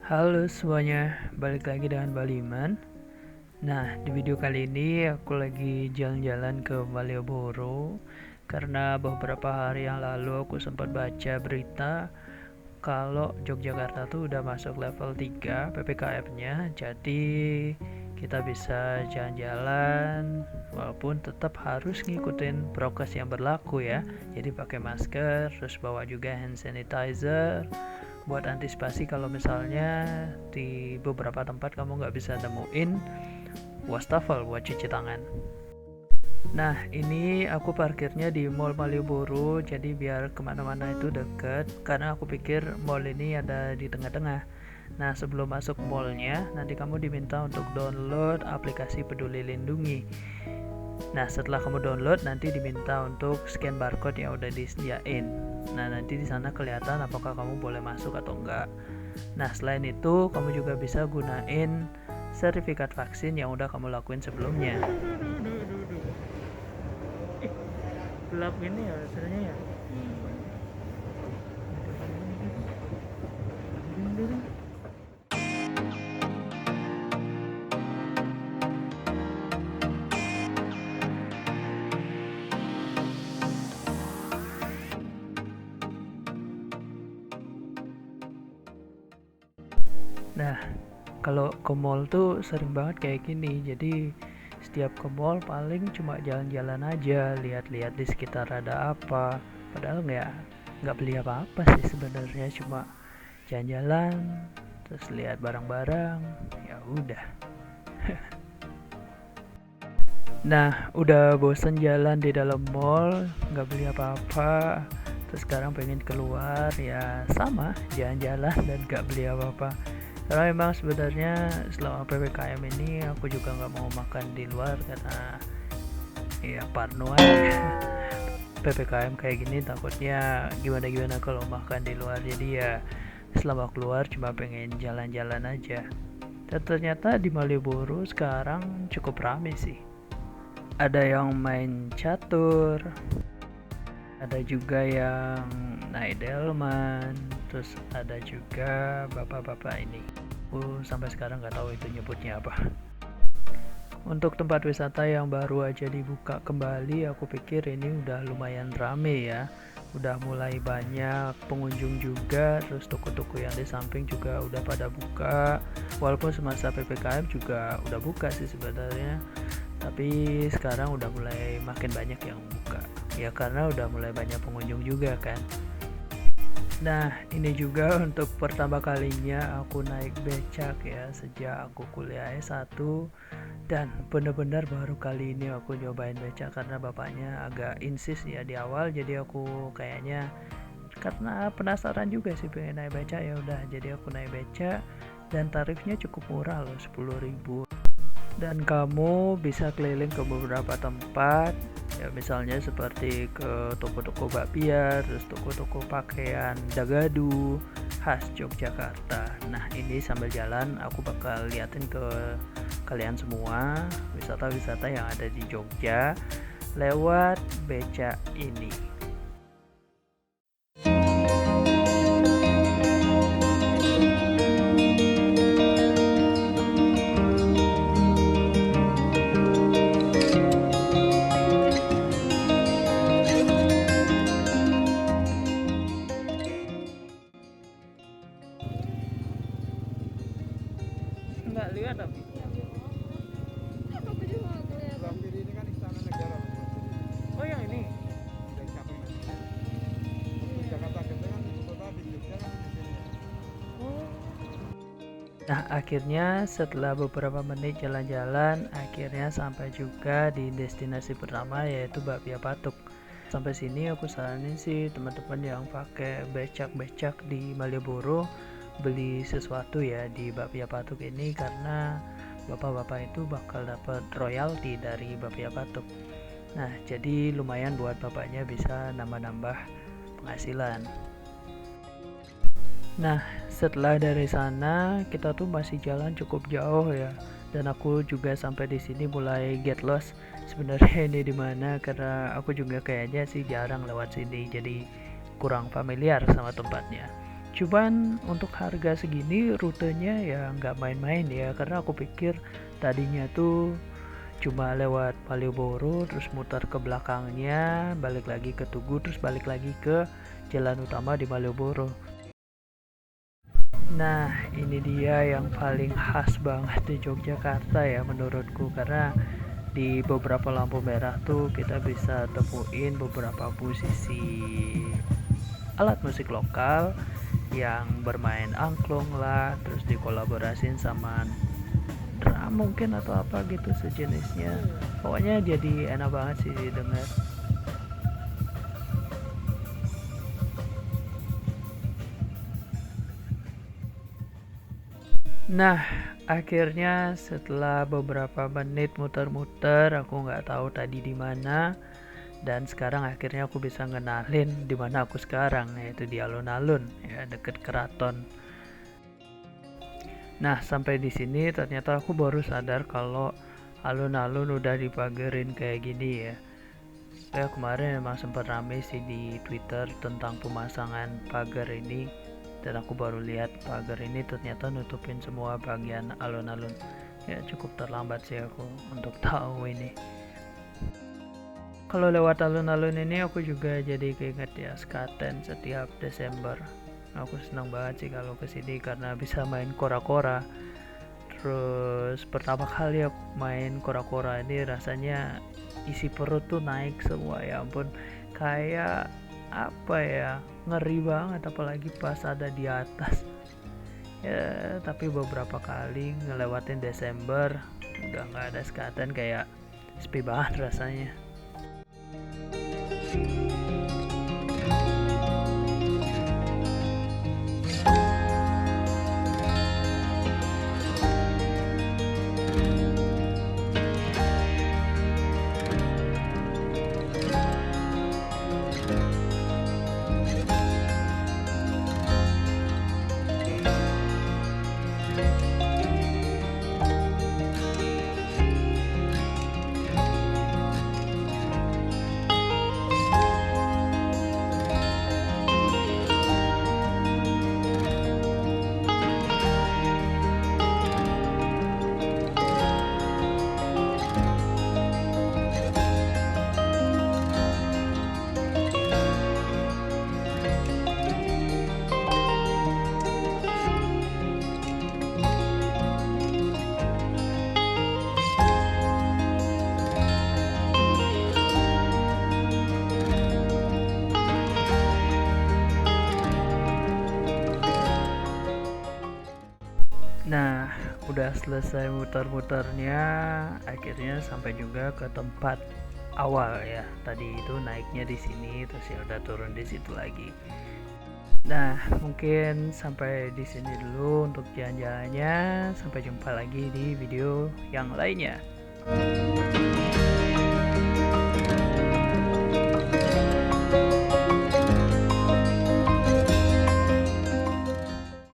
Halo semuanya, balik lagi dengan Baliman. Nah, di video kali ini aku lagi jalan-jalan ke Malioboro karena beberapa hari yang lalu aku sempat baca berita kalau Yogyakarta tuh udah masuk level 3 PPKM-nya. Jadi kita bisa jalan-jalan walaupun tetap harus ngikutin prokes yang berlaku ya. Jadi pakai masker, terus bawa juga hand sanitizer buat antisipasi kalau misalnya di beberapa tempat kamu nggak bisa nemuin wastafel buat cuci tangan. Nah, ini aku parkirnya di Mall Malioboro, jadi biar kemana-mana itu deket, karena aku pikir mall ini ada di tengah-tengah. Nah, sebelum masuk mallnya, nanti kamu diminta untuk download aplikasi Peduli Lindungi. Nah, setelah kamu download, nanti diminta untuk scan barcode yang udah disediain. Nah, nanti di sana kelihatan apakah kamu boleh masuk atau enggak. Nah, selain itu, kamu juga bisa gunain sertifikat vaksin yang udah kamu lakuin sebelumnya. Gelap gini ya rasanya ya. Nah, kalau ke mall tuh sering banget kayak gini. Jadi setiap ke mall paling cuma jalan-jalan aja, lihat-lihat di sekitar ada apa. Padahal nggak beli apa-apa sih sebenarnya, cuma jalan-jalan, terus lihat barang-barang, ya udah. Nah, udah bosen jalan di dalam mall, nggak beli apa-apa, terus sekarang pengen keluar, ya sama, jalan-jalan dan nggak beli apa-apa. Karena memang sebenarnya selama PPKM ini aku juga nggak mau makan di luar karena ya parno aja. PPKM kayak gini takutnya gimana-gimana kalau makan di luar. Jadi ya selama keluar cuma pengen jalan-jalan aja. Dan ternyata di Malioboro sekarang cukup rame sih. Ada yang main catur, ada juga yang naik delman, terus ada juga bapak-bapak ini. Aku sampai sekarang nggak tahu itu nyebutnya apa. Untuk tempat wisata yang baru aja dibuka kembali, aku pikir ini udah lumayan rame ya. Udah mulai banyak pengunjung juga, terus toko-toko yang di samping juga udah pada buka. Walaupun semasa PPKM juga udah buka sih sebenarnya, tapi sekarang udah mulai makin banyak yang buka. Ya karena udah mulai banyak pengunjung juga kan. Nah, ini juga untuk pertama kalinya aku naik becak ya sejak aku kuliah S1, dan bener-bener baru kali ini aku nyobain becak karena bapaknya agak insist ya di awal, jadi aku kayaknya karena penasaran juga sih pengen naik becak, ya udah jadi aku naik becak dan tarifnya cukup murah loh, 10.000. Dan kamu bisa keliling ke beberapa tempat ya, misalnya seperti ke toko-toko bakpia, terus toko-toko pakaian Dagadu khas Yogyakarta. Nah, ini sambil jalan aku bakal liatin ke kalian semua wisata-wisata yang ada di Jogja lewat becak ini. Nggak lihat tapi. Sebelah kiri ini kan Istana Negara. Oh, yang ini. Yang capek nanti. Jakarta Gede kan di kota di Jogja kan di sini. Nah, akhirnya setelah beberapa menit jalan-jalan, akhirnya sampai juga di destinasi pertama yaitu Bakpia Patuk. Sampai sini aku saranin sih teman-teman yang pakai becak-becak di Malioboro beli sesuatu ya di Bakpia Patuk ini, karena bapak-bapak itu bakal dapat royalti dari Bakpia Patuk. Nah, jadi lumayan buat bapaknya bisa nambah-nambah penghasilan. Nah, setelah dari sana kita tuh masih jalan cukup jauh ya. Dan aku juga sampai di sini mulai get lost. Sebenarnya ini di mana, karena aku juga kayaknya sih jarang lewat sini, jadi kurang familiar sama tempatnya. Cuman untuk harga segini rutenya ya nggak main-main ya, karena aku pikir tadinya tuh cuma lewat Malioboro terus muter ke belakangnya, balik lagi ke Tugu, terus balik lagi ke jalan utama di Malioboro. Nah, ini dia yang paling khas banget di Yogyakarta ya menurutku, karena di beberapa lampu merah tuh kita bisa temuin beberapa musisi alat musik lokal yang bermain angklung lah, terus dikolaborasiin sama drum mungkin atau apa gitu sejenisnya. Pokoknya jadi enak banget sih didengar. Nah, akhirnya setelah beberapa menit muter-muter, aku nggak tahu tadi di mana, dan sekarang akhirnya aku bisa ngenalin di mana aku sekarang, yaitu di alun-alun ya, deket keraton. Nah, sampai di sini ternyata aku baru sadar kalau alun-alun udah dipagerin kayak gini ya. Ya kemarin emang sempat rame sih di Twitter tentang pemasangan pagar ini, dan aku baru lihat pagar ini ternyata nutupin semua bagian alun-alun. Ya cukup terlambat sih aku untuk tahu ini. Kalau lewat alun-alun ini aku juga jadi keinget ya Sekaten setiap Desember. Aku senang banget sih kalau kesini karena bisa main kora-kora. Terus pertama kali aku main kora-kora ini rasanya isi perut tuh naik semua, ya ampun, kayak apa ya, ngeri banget apalagi pas ada di atas ya. Tapi beberapa kali ngelewatin Desember udah nggak ada Sekaten, kayak sepi banget rasanya. Nah, udah selesai muter-muternya, akhirnya sampai juga ke tempat awal ya. Tadi itu naiknya di sini, terus ya udah turun di situ lagi. Nah, mungkin sampai di sini dulu untuk jalan-jalannya. Sampai jumpa lagi di video yang lainnya.